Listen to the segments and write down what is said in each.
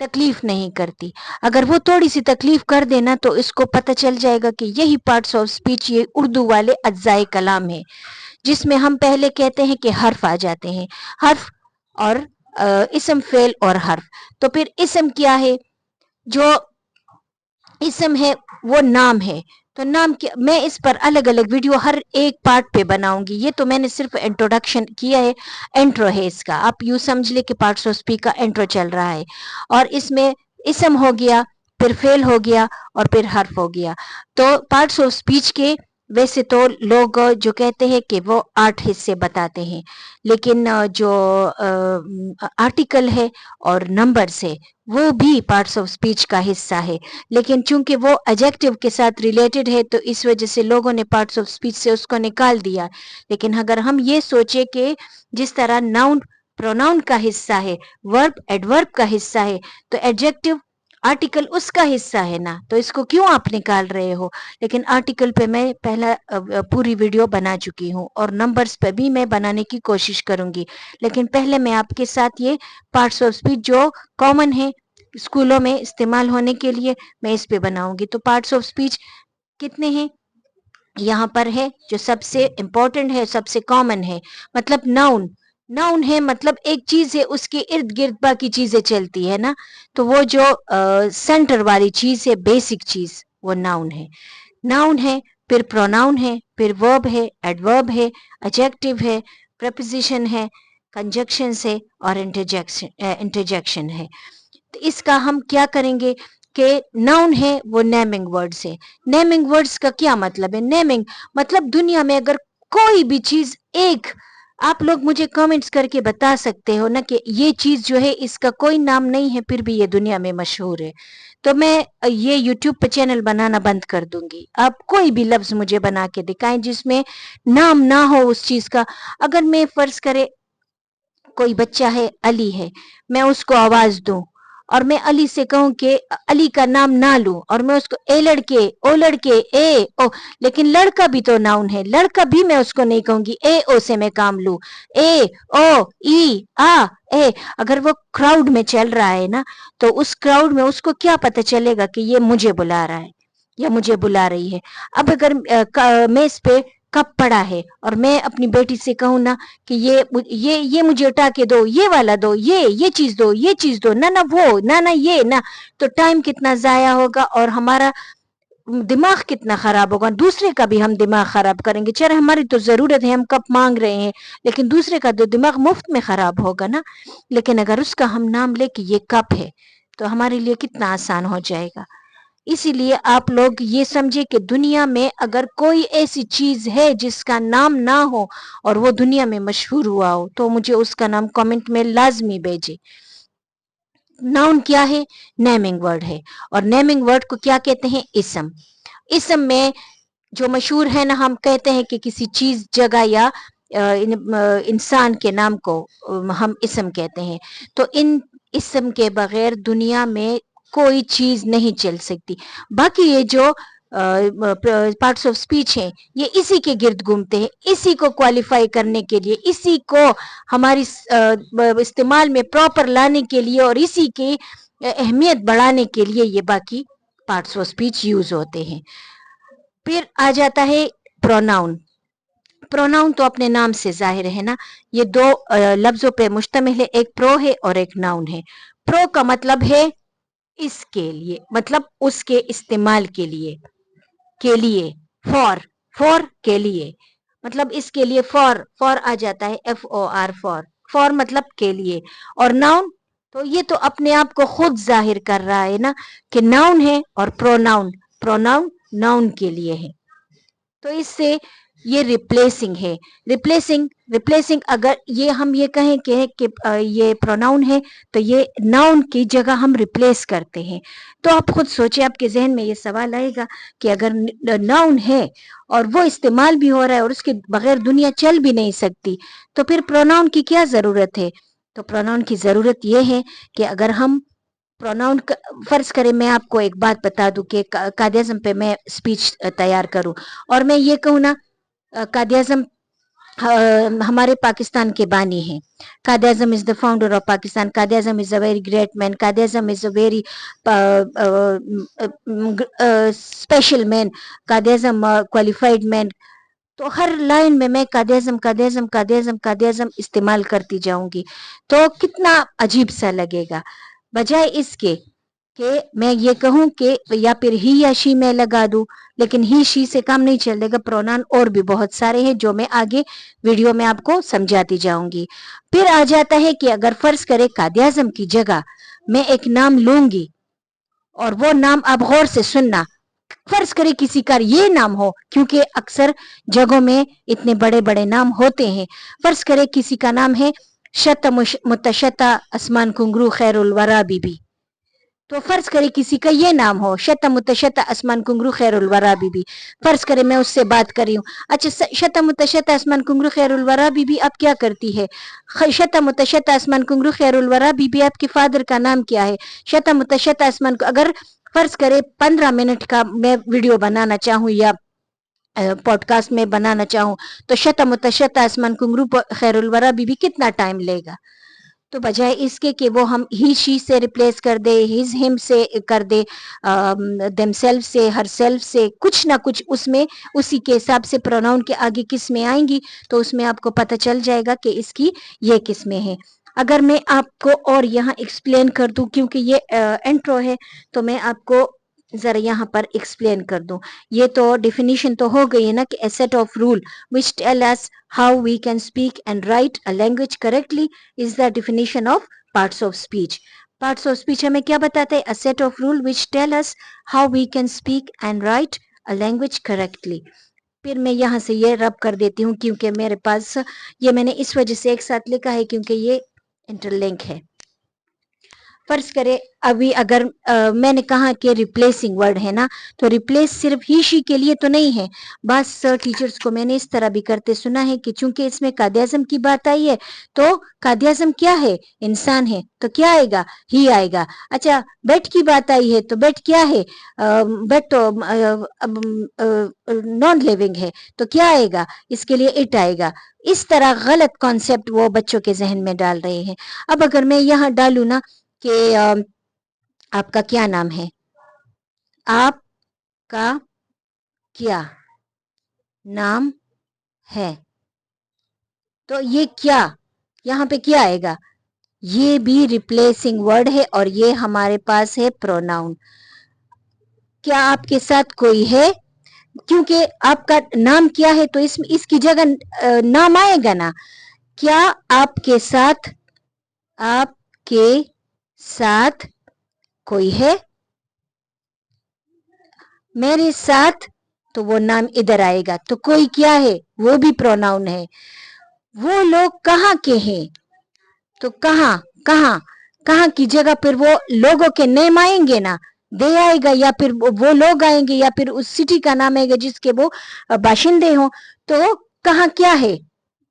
تکلیف نہیں کرتی. اگر وہ تھوڑی سی تکلیف کر دینا تو اس کو پتہ چل جائے گا کہ یہی پارٹس آف اسپیچ یہ اردو والے اجزائے کلام ہے، جس میں ہم پہلے کہتے ہیں کہ حرف آ جاتے ہیں، حرف اور اسم فعل اور حرف. تو پھر اسم کیا ہے؟ جو اسم ہے وہ نام ہے. تو نام کیا؟ میں اس پر الگ الگ ویڈیو ہر ایک پارٹ پہ بناؤں گی. یہ تو میں نے صرف انٹروڈکشن کیا ہے، انٹرو ہے اس کا. آپ یوں سمجھ لے کہ پارٹس آف اسپیچ کا انٹرو چل رہا ہے، اور اس میں اسم ہو گیا، پھر فعل ہو گیا، اور پھر حرف ہو گیا. تو پارٹس آف اسپیچ کے ویسے تو لوگ جو کہتے ہیں کہ وہ 8 حصے بتاتے ہیں، لیکن جو آرٹیکل ہے اور نمبرز ہے وہ بھی پارٹس آف اسپیچ کا حصہ ہے، لیکن چونکہ وہ ایڈجیکٹو کے ساتھ ریلیٹڈ ہے تو اس وجہ سے لوگوں نے پارٹس آف اسپیچ سے اس کو نکال دیا. لیکن اگر ہم یہ سوچے کہ جس طرح ناؤن پروناؤن کا حصہ ہے، ورب ایڈورب کا حصہ ہے، تو ایڈجیکٹو آرٹیکل اس کا حصہ ہے نا، تو اس کو کیوں آپ نکال رہے ہو؟ لیکن آرٹیکل پہ میں پہلا پوری ویڈیو بنا چکی ہوں، اور نمبرز پہ بھی میں بنانے کی کوشش کروں گی. لیکن پہلے میں آپ کے ساتھ یہ پارٹس آف اسپیچ جو کامن ہے اسکولوں میں استعمال ہونے کے لیے میں اس پہ بناؤں گی. تو پارٹس آف اسپیچ کتنے ہیں یہاں پر ہے؟ جو سب سے امپورٹنٹ ہے، سب سے کامن ہے، مطلب ناؤن. ناؤن ہے مطلب ایک چیز ہے، اس کے ارد گرد باقی چیزیں چلتی ہے نا، تو وہ جو سینٹر والی چیز ہے، بیسک چیز، وہ ناؤن ہے. ناؤن ہے، پھر پروناؤن ہے، پھر ورب ہے، ایڈورب ہے، ایڈجیکٹو ہے، پریپوزیشن ہے، کنجکشنز ہے، اور انٹرجیکشن ہے. تو اس کا ہم کیا کریں گے کہ ناؤن ہے وہ نیمنگ ورڈز ہے. نیمنگ ورڈز کا کیا مطلب ہے؟ نیمنگ مطلب دنیا میں اگر کوئی بھی چیز ایک، آپ لوگ مجھے کامنٹس کر کے بتا سکتے ہو نا کہ یہ چیز جو ہے اس کا کوئی نام نہیں ہے پھر بھی یہ دنیا میں مشہور ہے، تو میں یہ یوٹیوب پہ چینل بنانا بند کر دوں گی. آپ کوئی بھی لفظ مجھے بنا کے دکھائیں جس میں نام نہ ہو اس چیز کا. اگر میں فرض کرے کوئی بچہ ہے، علی ہے، میں اس کو آواز دوں اور میں علی سے کہوں کہ علی کا نام نہ لوں، اور میں اس کو اے لڑکے، او لڑکے، اے او، لیکن لڑکا بھی تو ناؤن ہے، لڑکا بھی میں اس کو نہیں کہوں گی اے او سے میں کام لوں. اے او ای آ اے. اگر وہ کراؤڈ میں چل رہا ہے نا، تو اس کراؤڈ میں اس کو کیا پتہ چلے گا کہ یہ مجھے بلا رہا ہے یا مجھے بلا رہی ہے. اب اگر میں اس پہ کپ پڑا ہے اور میں اپنی بیٹی سے کہوں نا کہ یہ مجھے اٹھا کے دو، یہ والا دو، یہ چیز دو، یہ چیز دو، نہ وہ نہ یہ نہ، تو ٹائم کتنا ضائع ہوگا اور ہمارا دماغ کتنا خراب ہوگا. دوسرے کا بھی ہم دماغ خراب کریں گے. چلے ہماری تو ضرورت ہے، ہم کپ مانگ رہے ہیں، لیکن دوسرے کا تو دماغ مفت میں خراب ہوگا نا. لیکن اگر اس کا ہم نام لے کہ یہ کپ ہے تو ہمارے لیے کتنا آسان ہو جائے گا. اسی لیے آپ لوگ یہ سمجھے کہ دنیا میں اگر کوئی ایسی چیز ہے جس کا نام نہ ہو اور وہ دنیا میں مشہور ہوا ہو تو مجھے اس کا نام کامنٹ میں لازمی بھیجے. ناؤن کیا ہے؟ نیمنگ ورڈ ہے، اور نیمنگ ورڈ کو کیا کہتے ہیں؟ اسم. اسم میں جو مشہور ہے نا، ہم کہتے ہیں کہ کسی چیز، جگہ یا انسان کے نام کو ہم اسم کہتے ہیں. تو ان اسم کے بغیر دنیا میں کوئی چیز نہیں چل سکتی. باقی یہ جو پارٹس آف اسپیچ ہیں یہ اسی کے گرد گھومتے ہیں، اسی کو کوالیفائی کرنے کے لیے، اسی کو ہماری استعمال میں پراپر لانے کے لیے اور اسی کی اہمیت بڑھانے کے لیے یہ باقی پارٹس آف اسپیچ یوز ہوتے ہیں. پھر آ جاتا ہے پروناؤن. پروناؤن تو اپنے نام سے ظاہر ہے نا، یہ 2 لفظوں پہ مشتمل ہے، ایک پرو ہے اور ایک ناؤن ہے. پرو کا مطلب ہے اس کے لیے، مطلب اس کے استعمال کے لیے فور کے لیے، مطلب اس کے لیے فور آ جاتا ہے، FOR فور مطلب کے لیے. اور ناؤن تو یہ تو اپنے آپ کو خود ظاہر کر رہا ہے نا کہ ناؤن ہے، اور پروناؤن ناؤن کے لیے ہے. تو اس سے یہ ریپلیسنگ ہے. ریپلیسنگ اگر یہ ہم یہ کہیں کہ یہ پروناؤن ہے تو یہ ناؤن کی جگہ ہم ریپلیس کرتے ہیں. تو آپ خود سوچیں، آپ کے ذہن میں یہ سوال آئے گا کہ اگر ناؤن ہے اور وہ استعمال بھی ہو رہا ہے اور اس کے بغیر دنیا چل بھی نہیں سکتی تو پھر پروناؤن کی کیا ضرورت ہے؟ تو پروناؤن کی ضرورت یہ ہے کہ اگر ہم پروناؤن فرض کریں، میں آپ کو ایک بات بتا دوں کہ قائد اعظم پہ میں اسپیچ تیار کروں اور میں یہ کہوں نا، قائد اعظم ہمارے پاکستان کے بانی ہیں. قائد اعظم از the founder of Pakistan. Quaid Azam is a very great man. Quaid Azam is a very special main. Quaid Azam qualified مین. تو ہر لائن میں قائد اعظم قائد اعظم قائد اعظم قائد اعظم استعمال کرتی جاؤں گی تو کتنا عجیب سا لگے گا. بجائے اس کے کہ میں یہ کہوں کہ یا پھر ہی یا شی میں لگا دوں. لیکن ہی شی سے کام نہیں چلے گا. پرونان اور بھی بہت سارے ہیں جو میں آگے ویڈیو میں آپ کو سمجھاتی جاؤں گی. پھر آ جاتا ہے کہ اگر فرض کرے قائد اعظم کی جگہ میں ایک نام لوں گی اور وہ نام آپ غور سے سننا. فرض کرے کسی کا یہ نام ہو, کیونکہ اکثر جگہوں میں اتنے بڑے بڑے نام ہوتے ہیں. فرض کرے کسی کا نام ہے شت متشتہ اسمان کنگرو خیر الورا بی بی. تو فرض کرے کسی کا یہ نام ہو شت متشتہ اسمان کنگرو خیر الورا بی بی. فرض کرے میں اس سے بات کری ہوں. اچھا شت متشتہ اسمان کنگرو خیر الورا بی بی اب کیا کرتی ہے؟ شت متشتہ اسمان کنگرو خیر الورا بی بی آپ کے فادر کا نام کیا ہے؟ شت متشتہ اسمان. اگر فرض کرے 15 منٹ کا میں ویڈیو بنانا چاہوں یا پوڈ کاسٹ میں بنانا چاہوں تو شت متشتہ اسمان کنگرو خیر الورا بی بی کتنا ٹائم لے گا؟ تو بجائے اس کے کہ وہ ہم ہی شی سے ریپلیس کر دے, ہز ہم سے کر دے, دیم سیلف سے, ہر سیلف سے, کچھ نہ کچھ اس میں اسی کے حساب سے پروناؤن کے آگے قسمیں آئیں گی تو اس میں آپ کو پتہ چل جائے گا کہ اس کی یہ قسمیں ہیں. اگر میں آپ کو اور یہاں ایکسپلین کر دوں, کیونکہ یہ انٹرو ہے تو میں آپ کو ذرا یہاں پر ایکسپلین کر دوں. یہ تو ڈیفینیشن تو ہو گئی ہے نا کہ a set of rule which tell us how we can speak and write a language correctly is the definition of parts of speech. Parts of speech ہمیں کیا بتاتے ہیں؟ a set of rule which tell us how we can speak and write a language correctly. پھر میں یہاں سے یہ رب کر دیتی ہوں کیونکہ میرے پاس یہ میں نے اس وجہ سے ایک ساتھ لکھا ہے کیونکہ یہ انٹر لنک ہے. فرض کرے ابھی اگر میں نے کہا کہ ریپلیسنگ ورڈ ہے نا, تو ریپلیس صرف ہی شی کے لیے تو نہیں ہے. بعض ٹیچرز کو میں نے اس طرح بھی کرتے سنا ہے کہ چونکہ اس میں قائد اعظم کی بات آئی ہے تو قائد اعظم کیا ہے؟ انسان ہے, تو کیا آئے گا؟ ہی آئے گا. اچھا بیٹ کی بات آئی ہے تو بیٹ کیا ہے؟ بیٹ تو نان لیونگ ہے, تو کیا آئے گا؟ اس کے لیے اٹ آئے گا. اس طرح غلط کانسیپٹ وہ بچوں کے ذہن میں ڈال رہے ہیں. اب اگر میں یہاں ڈالوں نا کہ آپ کا کیا نام ہے؟ آپ کا کیا نام ہے؟ تو یہ کیا یہاں پہ کیا آئے گا؟ یہ بھی ریپلیسنگ ورڈ ہے اور یہ ہمارے پاس ہے پروناؤن. کیا آپ کے ساتھ کوئی ہے؟ کیونکہ آپ کا نام کیا ہے تو اس کی جگہ نام آئے گا نا. کیا آپ کے ساتھ کوئی ہے؟ میرے ساتھ, تو وہ نام ادھر آئے گا. تو کوئی کیا ہے؟ وہ بھی پروناؤن ہے. وہ لوگ کہاں کے ہیں؟ تو کہاں کی جگہ پھر وہ لوگوں کے نیم آئیں گے نا, دے آئے گا, یا پھر وہ لوگ آئیں گے, یا پھر اس سٹی کا نام آئے گا جس کے وہ باشندے ہوں. تو کہاں کیا ہے؟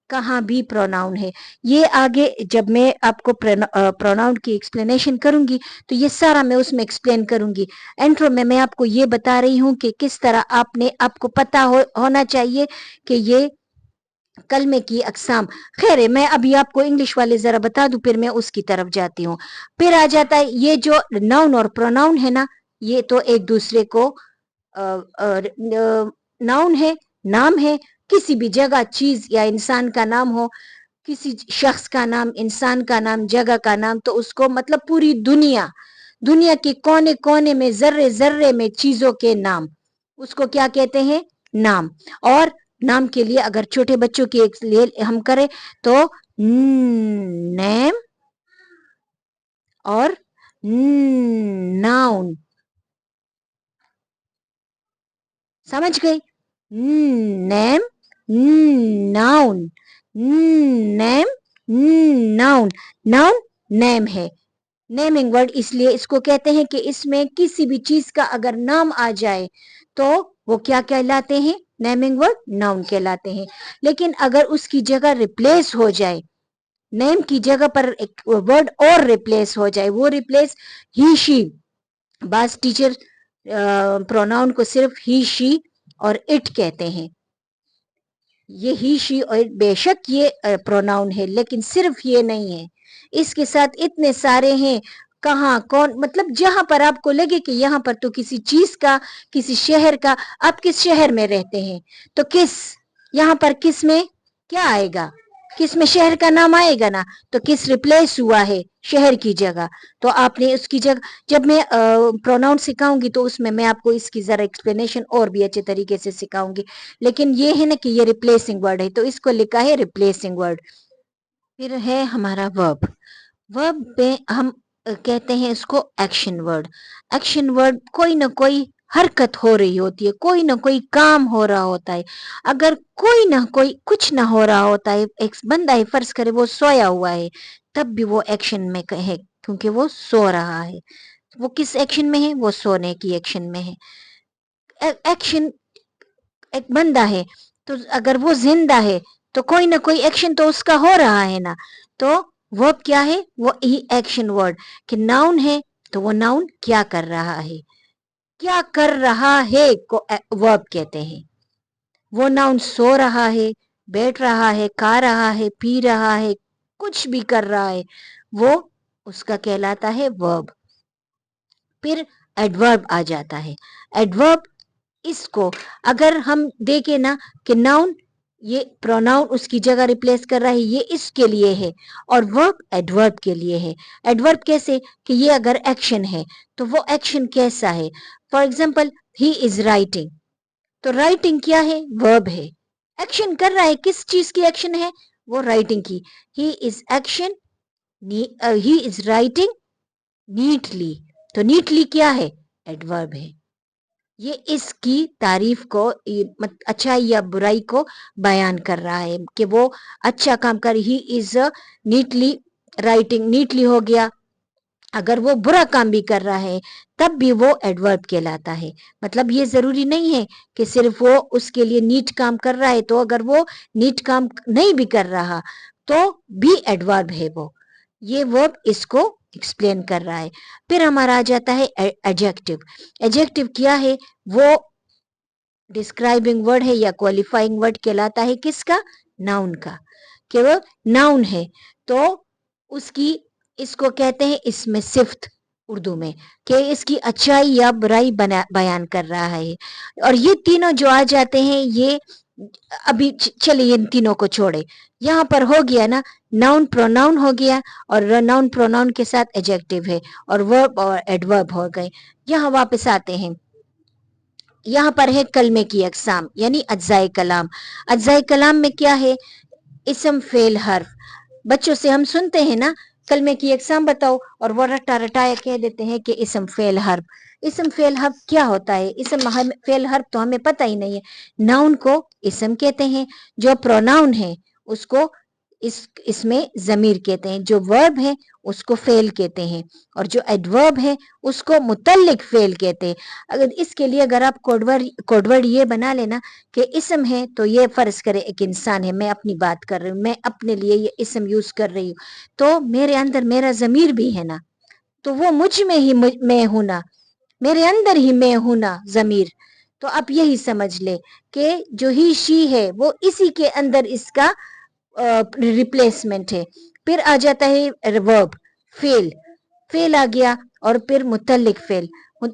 کہاں بھی پروناؤن ہے. یہ آگے جب میں آپ کو پروناؤن کی ایکسپلینیشن کروں گی تو یہ سارا میں اس میں ایکسپلین کروں گی. انٹرو میں آپ کو یہ بتا رہی ہوں کہ کس طرح آپ کو پتا ہونا چاہیے کہ یہ کلمے کی اقسام. خیر ہے, میں ابھی آپ کو انگلش والے ذرا بتا دوں پھر میں اس کی طرف جاتی ہوں. پھر آ جاتا ہے یہ جو ناؤن اور پروناؤن ہے نا, یہ تو ایک دوسرے کو ناؤن ہے, نام ہے. کسی بھی جگہ چیز یا انسان کا نام ہو, کسی شخص کا نام, انسان کا نام, جگہ کا نام, تو اس کو مطلب پوری دنیا کے کونے کونے میں ذرے ذرے میں چیزوں کے نام, اس کو کیا کہتے ہیں؟ نام. اور نام کے لیے اگر چھوٹے بچوں کے لیے ہم کریں تو نیم اور ناؤن. سمجھ گئی؟ نیم ناؤن, نیم ناؤن. ناؤن نیم ہے, نیمنگ ورڈ اس لیے اس کو کہتے ہیں کہ اس میں کسی بھی چیز کا اگر نام آ جائے تو وہ کیا کہلاتے ہیں؟ نیمنگ ورڈ ناؤن کہلاتے ہیں. لیکن اگر اس کی جگہ ریپلیس ہو جائے, نیم کی جگہ پر ایک ورڈ اور ریپلیس ہو جائے, وہ ریپلیس ہی شی. بعض ٹیچر پروناؤن کو صرف ہی شی اور اٹ کہتے ہیں. یہ ہی شی اور بیشک یہ پروناؤن ہے، لیکن صرف یہ نہیں ہے، اس کے ساتھ اتنے سارے ہیں. کہاں کون، مطلب جہاں پر آپ کو لگے کہ یہاں پر تو کسی چیز کا، کسی شہر کا، آپ کس شہر میں رہتے ہیں تو کس، یہاں پر کس میں کیا آئے گا، کس میں شہر کا نام آئے گا نا، تو کس ریپلیس ہوا ہے شہر کی جگہ. تو آپ نے اس کی جگہ، جب میں پروناؤن سکھاؤں گی تو اس میں آپ کو اس کی ذرا ایکسپلینیشن اور بھی اچھے طریقے سے سکھاؤں گی. لیکن یہ ہے نا کہ یہ ریپلیسنگ ورڈ ہے، تو اس کو لکھا ہے ریپلیسنگ ورڈ. پھر ہے ہمارا ورب. ورب پہ ہم کہتے ہیں اس کو ایکشن ورڈ. ایکشن ورڈ کوئی نہ کوئی حرکت ہو رہی ہوتی ہے، کوئی نہ کوئی کام ہو رہا ہوتا ہے. اگر کوئی نہ کوئی کچھ نہ ہو رہا ہوتا ہے، ایک بندہ ہے فرض کرے وہ سویا ہوا ہے، تب بھی وہ ایکشن میں ہے کیونکہ وہ سو رہا ہے. وہ کس ایکشن میں ہے؟ وہ سونے کی ایکشن میں ہے. ایکشن، ایک بندہ ہے تو اگر وہ زندہ ہے تو کوئی نہ کوئی ایکشن تو اس کا ہو رہا ہے نا. تو ورب کیا ہے؟ وہ ہی ایکشن ورڈ. کہ ناؤن ہے تو وہ ناؤن کیا کر رہا ہے، کیا کر رہا ہے کو ورب کہتے ہیں. وہ ناؤن سو رہا ہے، بیٹھ رہا ہے، کھا رہا ہے، پی رہا ہے، کچھ بھی کر رہا ہے، وہ اس کا کہلاتا ہے ورب. پھر ایڈورب آ جاتا ہے. ایڈورب، اس کو اگر ہم دیکھیں نا کہ ناؤن یہ پروناؤن اس کی جگہ ریپلیس کر رہا ہے، یہ اس کے لیے ہے، اور ورب ایڈورب کے لیے ہے. ایڈورب کیسے؟ کہ یہ اگر ایکشن ہے تو وہ ایکشن کیسا ہے؟ For example he is writing, تو رائٹنگ کیا ہے؟ ورب ہے. ایکشن کر رہا ہے، کس چیز کی ایکشن ہے؟ وہ رائٹنگ کی. He is action, he is writing neatly, تو نیٹلی کیا ہے؟ ایڈورب ہے. یہ اس کی تعریف کو، اچھائی یا برائی کو بیان کر رہا ہے کہ وہ اچھا کام کر. ہی از نیٹلی رائٹنگ، نیٹلی ہو گیا. اگر وہ برا کام بھی کر رہا ہے تب بھی وہ ایڈورب کہلاتا ہے. مطلب یہ ضروری نہیں ہے کہ صرف وہ اس کے لیے نیٹ کام کر رہا ہے، تو اگر وہ نیٹ کام نہیں بھی کر رہا تو بھی ایڈورب ہے وہ. یہ ورب اس کو ایکسپلین کر رہا ہے. پھر ہمارا آ جاتا ہے ایڈجیکٹو. ایڈجیکٹو کیا ہے؟ وہ ڈسکرائبنگ ورڈ ہے یا کوالیفائنگ ورڈ کہلاتا ہے کس کا؟ ناؤن کا. کہ وہ ناؤن ہے تو اس کو کہتے ہیں اس میں صفت اردو میں، کہ اس کی اچھائی یا برائی بیان کر رہا ہے. اور یہ تینوں جو آ جاتے ہیں، یہ ابھی چلیے ان تینوں کو چھوڑے. یہاں پر ہو گیا نا ناؤن پروناؤن ہو گیا، اور ناؤن پروناؤن کے ساتھ ایڈجیکٹو ہے، اور ورب اور ایڈورب ہو گئے. یہاں واپس آتے ہیں. یہاں پر ہے کلمے کی اقسام یعنی اجزائے کلام. اجزائے کلام میں کیا ہے؟ اسم، فعل، حرف. بچوں سے ہم سنتے ہیں نا کلمے کی اقسام بتاؤ، اور وہ رٹا رٹایا کہہ دیتے ہیں کہ اسم، فعل، حرف. اسم، فعل، حرف کیا ہوتا ہے؟ اسم، فعل، حرف تو ہمیں پتہ ہی نہیں ہے. ناؤن کو اسم کہتے ہیں، جو پروناؤن ہے اس کو اس میں ضمیر کہتے ہیں، جو ورب ہے اس کو فعل کہتے ہیں، اور جو ایڈورب ہے اس کو متعلق فعل کہتے ہیں. اس کے لیے اگر آپ کوڈ ورڈ یہ بنا لینا کہ اسم ہے تو یہ فرض کرے ایک انسان ہے، میں اپنی بات کر رہی ہوں، میں اپنے لیے یہ اسم یوز کر رہی ہوں، تو میرے اندر میرا ضمیر بھی ہے نا، تو وہ مجھ میں ہی میں ہوں نا، میرے اندر ہی میں ہوں نا ضمیر. تو آپ یہی سمجھ لے کہ جو ہی شی ہے وہ اسی کے اندر اس کا ریپلیسمنٹ ہے. پھر آ جاتا ہے ورب، فعل. فعل آ گیا، اور پھر متعلق فعل.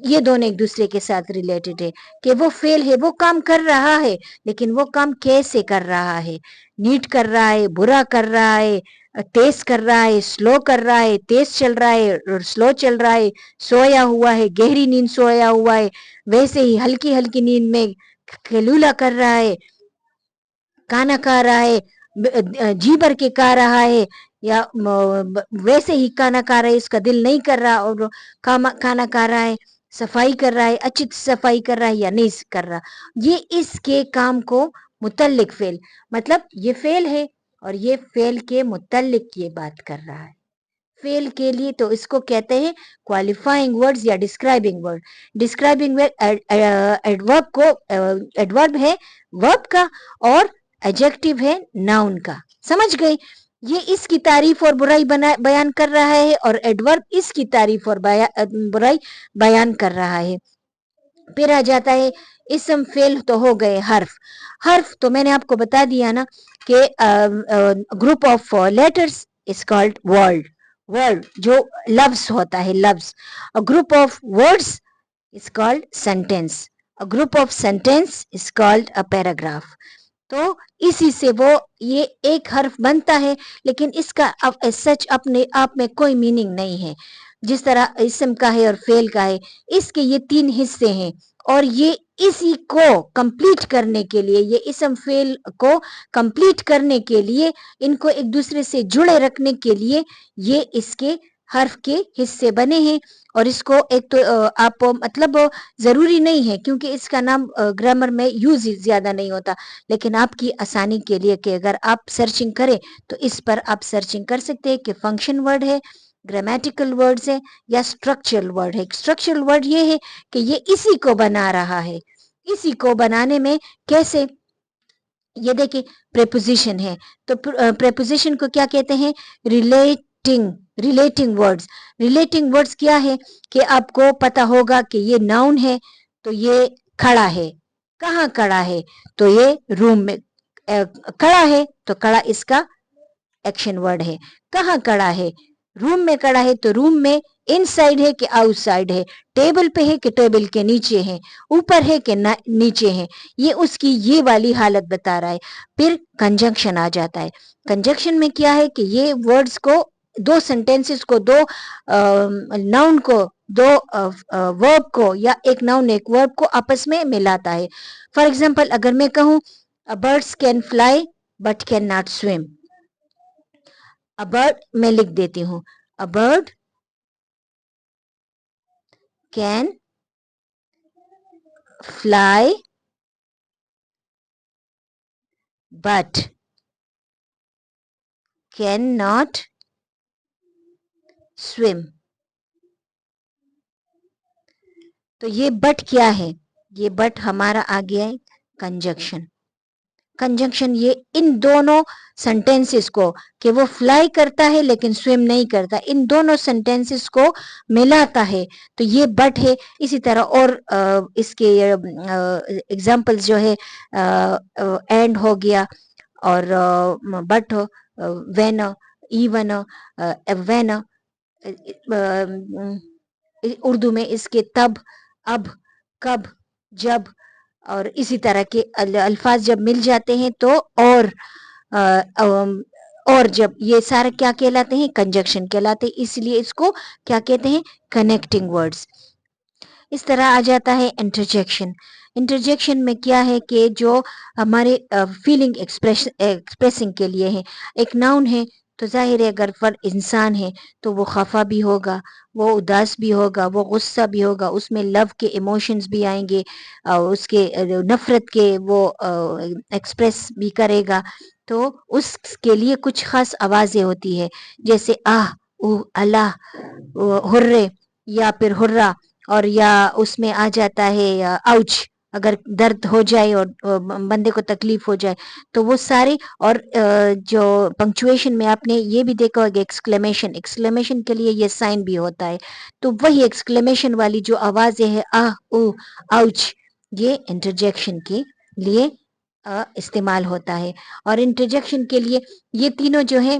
یہ دونوں ایک دوسرے کے ساتھ ریلیٹڈ ہے کہ وہ فعل ہے، وہ کام کر رہا ہے، لیکن وہ کام کیسے کر رہا ہے؟ نیٹ کر رہا ہے، برا کر رہا ہے، تیز کر رہا ہے، سلو کر رہا ہے، تیز چل رہا ہے، سلو چل رہا ہے، سویا ہوا ہے، گہری نیند سویا ہوا ہے، ویسے ہی ہلکی ہلکی نیند میں کلولہ کر رہا ہے، کھانا کھا رہا ہے، جی بھر کے کھا رہا ہے، یا ویسے ہی کھانا کھا رہا ہے، اس کا دل نہیں کر رہا اور کھانا کھا رہا ہے، صفائی کر رہا ہے، اچھی صفائی کر رہا ہے یا نہیں کر رہا. یہ اس کے کام کو متعلق فعل، مطلب یہ فعل ہے اور یہ فعل کے متعلق یہ بات کر رہا ہے. فعل کے لیے تو اس کو کہتے ہیں کوالیفائنگ ورڈز یا ڈسکرائبنگ ورڈ. ڈسکرائبنگ ایڈورب کو ایڈورب ہے ورب کا، اور ایڈجیکٹو ہے ناؤن کا. سمجھ گئے؟ یہ اس کی تعریف اور برائی بیان کر رہا ہے، اور ایڈورب اس کی تعریف اور برائی بیان کر رہا ہے. پھر آ جاتا ہے اسم فعل تو ہو گئے حرف. حرف تو میں نے آپ کو بتا دیا نا کہ group of letters is called word. Word جو لفظ ہوتا ہے, لفظ. Group of words is called sentence. A group of sentence is called a paragraph. تو اسی سے وہ یہ ایک حرف بنتا ہے, لیکن اس کا سچ اپنے آپ میں کوئی میننگ نہیں ہے. جس طرح اسم کا ہے اور فعل کا ہے, اس کے یہ 3 حصے ہیں, اور یہ اسی کو کمپلیٹ کرنے کے لیے, یہ اسم فعل کو کمپلیٹ کرنے کے لیے, ان کو ایک دوسرے سے جڑے رکھنے کے لیے یہ اس کے حرف کے حصے بنے ہیں. اور اس کو ایک تو آپ مطلب ضروری نہیں ہے, کیونکہ اس کا نام گرامر میں یوز زیادہ نہیں ہوتا, لیکن آپ کی آسانی کے لیے کہ اگر آپ سرچنگ کریں تو اس پر آپ سرچنگ کر سکتے ہیں کہ فنکشن ورڈ ہے, گرامیٹیکل ورڈز ہے, یا اسٹرکچرل ورڈ ہے. اسٹرکچرل ورڈ یہ ہے کہ یہ اسی کو بنا رہا ہے. اسی کو بنانے میں کیسے, یہ دیکھیں پریپوزیشن ہے, تو پریپوزیشن کو کیا کہتے ہیں, ریلیٹنگ ورڈز. ریلیٹنگ ورڈز کیا ہے کہ آپ کو پتا ہوگا کہ یہ ناؤن ہے تو یہ کھڑا ہے. کہاں کھڑا ہے, تو یہ روم میں کھڑا ہے, تو کھڑا اس کا ایکشن ورڈ ہے. کہاں کھڑا ہے, روم میں کھڑا ہے, تو روم میں ان سائڈ ہے کہ آؤٹ سائڈ ہے, ٹیبل پہ ہے کہ ٹیبل کے نیچے ہے, اوپر ہے کہ نیچے ہے, یہ اس کی یہ والی حالت بتا رہا ہے. پھر کنجنکشن آ جاتا ہے. کنجنکشن میں کیا ہے کہ یہ ورڈز کو, دو سینٹینسز کو, دو ناؤن کو, دو ورب کو, یا ایک ناؤن ایک ورب کو آپس میں ملاتا ہے. فار ایگزامپل اگر میں کہوں birds can fly but cannot swim. A bird میں لکھ دیتی ہوں, a bird can fly but cannot swim. تو یہ بٹ کیا ہے, یہ بٹ ہمارا آ گیا ہے کنجنکشن. کنجنکشن یہ ان دونوں سینٹینسز کو, کہ وہ فلائی کرتا ہے لیکن سویم نہیں کرتا, ان دونوں سینٹینسز کو ملاتا ہے, تو یہ بٹ ہے. اسی طرح اور اس کے ایگزامپلز جو ہے, اینڈ ہو گیا, اور but, when, even, when, Urdu میں اس کے تب, اب, کب, جب, اور اسی طرح کے الفاظ جب مل جاتے ہیں تو اور جب, یہ سارے کیا کہلاتے ہیں, کنجنکشن کہلاتے ہیں. اس لیے اس کو کیا کہتے ہیں, کنیکٹنگ ورڈز. اس طرح آ جاتا ہے انٹرجیکشن. انٹرجیکشن میں کیا ہے کہ جو ہمارے فیلنگ ایکسپریسنگ کے لیے ہے. ایک ناؤن ہے تو ظاہر ہے اگر فرد انسان ہے تو وہ خفا بھی ہوگا, وہ اداس بھی ہوگا, وہ غصہ بھی ہوگا, اس میں لو کے ایموشنز بھی آئیں گے, اس کے نفرت کے وہ ایکسپریس بھی کرے گا. تو اس کے لیے کچھ خاص آوازیں ہوتی ہے, جیسے آہ, او, اللہ, ہرے, یا پھر ہرا, اور یا اس میں آ جاتا ہے آؤچ, اگر درد ہو جائے اور بندے کو تکلیف ہو جائے تو وہ سارے. اور جو پنکچویشن میں آپ نے یہ بھی دیکھا ہوگا ایکسکلیمیشن, ایکسکلیمیشن کے لیے یہ سائن بھی ہوتا ہے, تو وہی ایکسکلیمیشن والی جو آوازیں ہیں, آہ, او, آؤچ, یہ انٹرجیکشن کے لیے استعمال ہوتا ہے. اور انٹرجیکشن کے لیے یہ تینوں جو ہیں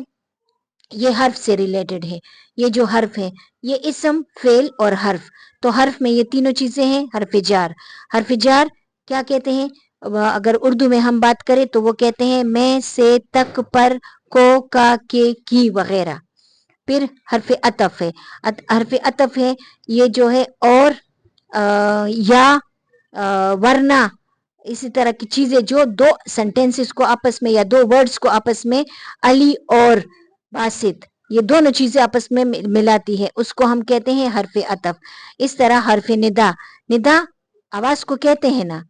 یہ حرف سے ریلیٹڈ ہے. یہ جو حرف ہے یہ اسم, فعل اور حرف. تو حرف میں یہ تینوں چیزیں ہیں. حرف جار, حرف جار کیا کہتے ہیں, اگر اردو میں ہم بات کریں تو وہ کہتے ہیں میں, سے, تک, پر, کو, کا, کے, کی وغیرہ. پھر حرف عطف ہے. حرف عطف ہے یہ جو ہے اور, یا, ورنہ, اسی طرح کی چیزیں جو دو سینٹینسز کو آپس میں, یا دو ورڈز کو آپس میں, علی اور باسط, یہ دونوں چیزیں آپس میں ملاتی ہے, اس کو ہم کہتے ہیں حرف عطف. اس طرح حرف ندا, ندا آواز کو کہتے ہیں نا,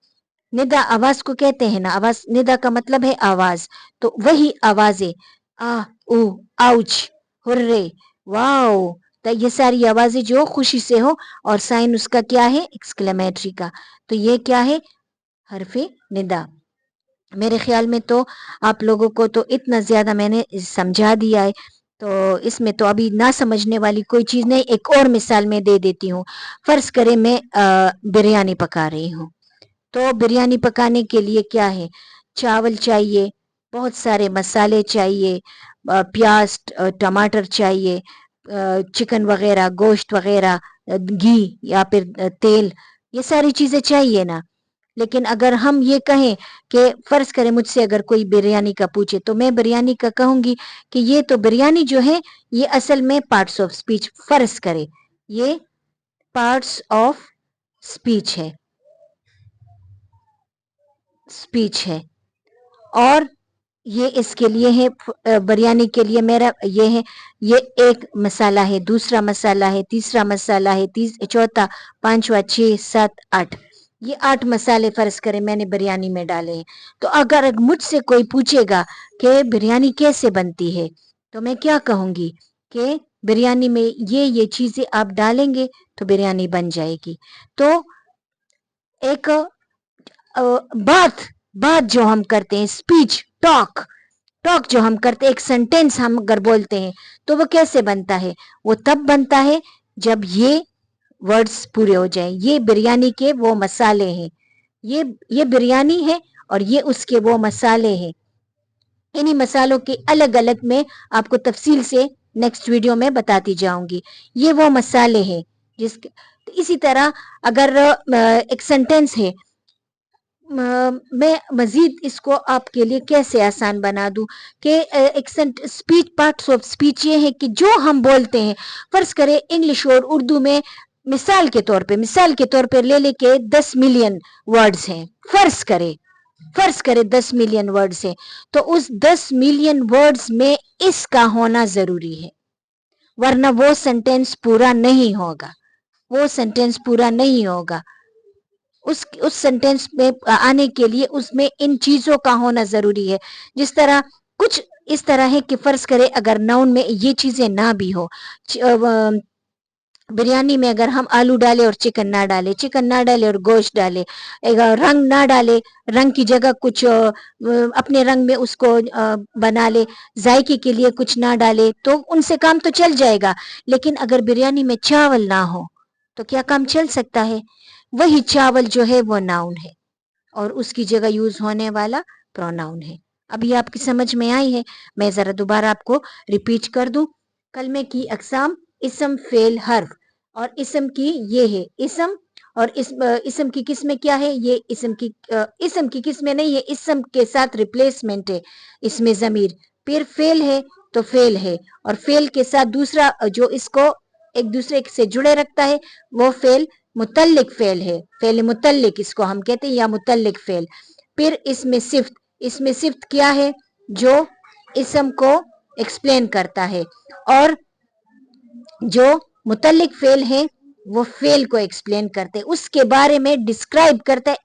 ندا آواز کو کہتے ہیں نا, آواز, ندا کا مطلب ہے آواز, تو وہی آوازیں, آ, او, آؤچ, ہرے, واو, یہ ساری آوازیں جو خوشی سے ہو, اور سائن اس کا کیا ہے, ایکسکلیمیٹری کا. تو یہ کیا ہے, حرف ندا. میرے خیال میں تو آپ لوگوں کو تو اتنا زیادہ میں نے سمجھا دیا ہے. تو اس میں تو ابھی نہ سمجھنے والی کوئی چیز نہیں. ایک اور مثال میں دے دیتی ہوں. فرض کرے میں بریانی پکا رہی ہوں. تو بریانی پکانے کے لیے کیا ہے؟ چاول چاہیے، بہت سارے مسالے چاہیے، پیاز ٹماٹر چاہیے، چکن وغیرہ، گوشت وغیرہ، گھی یا پھر تیل، یہ ساری چیزیں چاہیے نا. لیکن اگر ہم یہ کہیں کہ فرض کریں مجھ سے اگر کوئی بریانی کا پوچھے تو میں بریانی کا کہوں گی کہ یہ تو بریانی جو ہے یہ اصل میں پارٹس آف اسپیچ، فرض کرے یہ پارٹس آف اسپیچ ہے اور یہ اس کے لیے ہے، بریانی کے لیے میرا یہ ہے، یہ ایک مسالہ ہے، دوسرا مسالہ ہے، تیسرا مسالہ ہے، چوتھا، پانچواں، 6، 7، 8، یہ 8 مسالے فرض کریں میں نے بریانی میں ڈالے ہیں. تو اگر مجھ سے کوئی پوچھے گا کہ بریانی کیسے بنتی ہے تو میں کیا کہوں گی کہ بریانی میں یہ چیزیں آپ ڈالیں گے تو بریانی بن جائے گی. تو ایک بات جو ہم کرتے ہیں، اسپیچ، ٹاک جو ہم کرتے، ایک سینٹینس ہم اگر بولتے ہیں تو وہ کیسے بنتا ہے؟ وہ تب بنتا ہے جب یہ ورڈز پورے ہو جائیں. یہ بریانی کے وہ مسالے ہیں، یہ بریانی ہے اور یہ اس کے وہ مسالے ہیں. انہی مسالوں کے الگ الگ میں آپ کو تفصیل سے نیکسٹ ویڈیو میں بتاتی جاؤں گی. یہ وہ مسالے ہیں اسی طرح اگر ایک سینٹینس ہے، میں مزید اس کو آپ کے لیے کیسے آسان بنا دوں کہ ایک اسپیچ، پارٹس آف اسپیچ یہ ہے کہ جو ہم بولتے ہیں، فرض کرے انگلش اور اردو میں مثال کے طور پہ لے کے 10 ملین ورڈز ہیں. فرض کرے 10 ملین ورڈز ہیں تو اس 10 ملین ورڈز میں اس کا ہونا ضروری ہے، ورنہ وہ سینٹینس پورا نہیں ہوگا. اس سینٹینس میں آنے کے لیے اس میں ان چیزوں کا ہونا ضروری ہے. جس طرح کچھ اس طرح ہے کہ فرض کرے اگر ناؤن میں یہ چیزیں نہ بھی ہو، بریانی میں اگر ہم آلو ڈالے اور چکن نہ ڈالے اور گوشت ڈالے، رنگ نہ ڈالے، رنگ کی جگہ کچھ اپنے رنگ میں اس کو بنا لے، ذائقے کے لیے کچھ نہ ڈالے تو ان سے کام تو چل جائے گا. لیکن اگر بریانی میں چاول نہ ہو تو کیا کام چل سکتا ہے؟ وہی چاول جو ہے وہ ناؤن ہے اور اس کی جگہ یوز ہونے والا پروناؤن ہے. ابھی آپ کی سمجھ میں آئی ہے؟ میں ذرا دوبارہ آپ کو ریپیٹ کر دوں. کلمے کی اقسام: اسم، فعل، حرف. اور اسم کی یہ ہے اسم، اور اسم کی قسمیں کیا ہے؟ یہ اسم کی قسمیں نہیں ہے، اسم کے ساتھ ریپلیسمنٹ ہے، اسم ضمیر. پھر فعل ہے تو فعل ہے، اور فعل کے ساتھ دوسرا جو اس کو ایک دوسرے سے جڑے رکھتا ہے وہ فعل متعلق فعل ہے. فعل متعلق اس کو ہم کہتے ہیں، یا متعلق فعل. پھر اسم صفت کیا ہے؟ جو اسم کو ایکسپلین کرتا ہے، اور جو متعلق فعل ہے وہ فعل کو ایکسپلین کرتے، اس کے بارے میں ڈسکرائب کرتا ہے،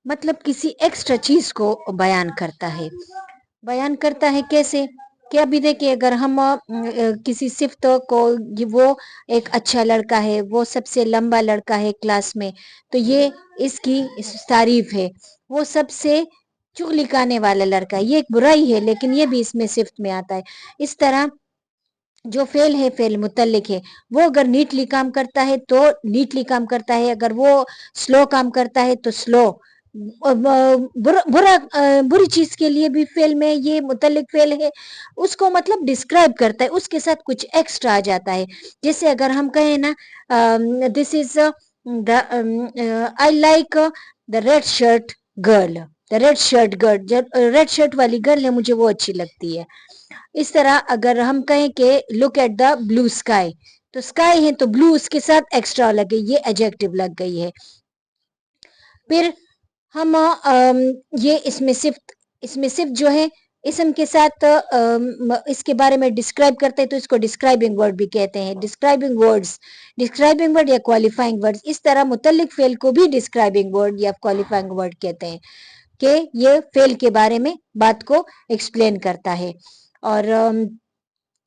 مطلب کسی ایکسٹرا چیز کو بیان کرتا ہے. کیسے کہ ابھی دیکھیں اگر ہم کسی صفت کو، وہ ایک اچھا لڑکا ہے، وہ سب سے لمبا لڑکا ہے کلاس میں، تو یہ اس کی تعریف ہے. وہ سب سے چغلی کانے والا لڑکا ہے، یہ ایک برائی ہے لیکن یہ بھی اس میں صفت میں آتا ہے. اس طرح جو فعل ہے، فعل متعلق ہے، وہ اگر نیٹلی کام کرتا ہے تو نیٹلی کام کرتا ہے، اگر وہ سلو کام کرتا ہے تو سلو. بری چیز کے لیے بھی فعل میں یہ متعلق فعل ہے، اس کو مطلب ڈسکرائب کرتا ہے، اس کے ساتھ کچھ ایکسٹرا آ جاتا ہے. جیسے اگر ہم کہیں نا this is I like the red shirt girl, red shirt والی گرل ہے، مجھے وہ اچھی لگتی ہے. اس طرح اگر ہم کہیں کہ look at the blue sky, تو اسکائی ہے تو بلو اس کے ساتھ ایکسٹرا لگے، یہ ایڈجیکٹو لگ گئی ہے. پھر ہم یہ اس میں صفت جو ہے اسم کے ساتھ اس کے بارے میں ڈسکرائب کرتے ہیں تو اس کو ڈسکرائبنگ ورڈ بھی کہتے ہیں. ڈسکرائبنگ ورڈ یا کوالیفائنگ ورڈ. اس طرح متعلق فعل کو بھی ڈسکرائبنگ ورڈ یا کوالیفائنگ ورڈ کہتے ہیں کہ یہ فعل کے بارے میں بات کو ایکسپلین کرتا ہے. اور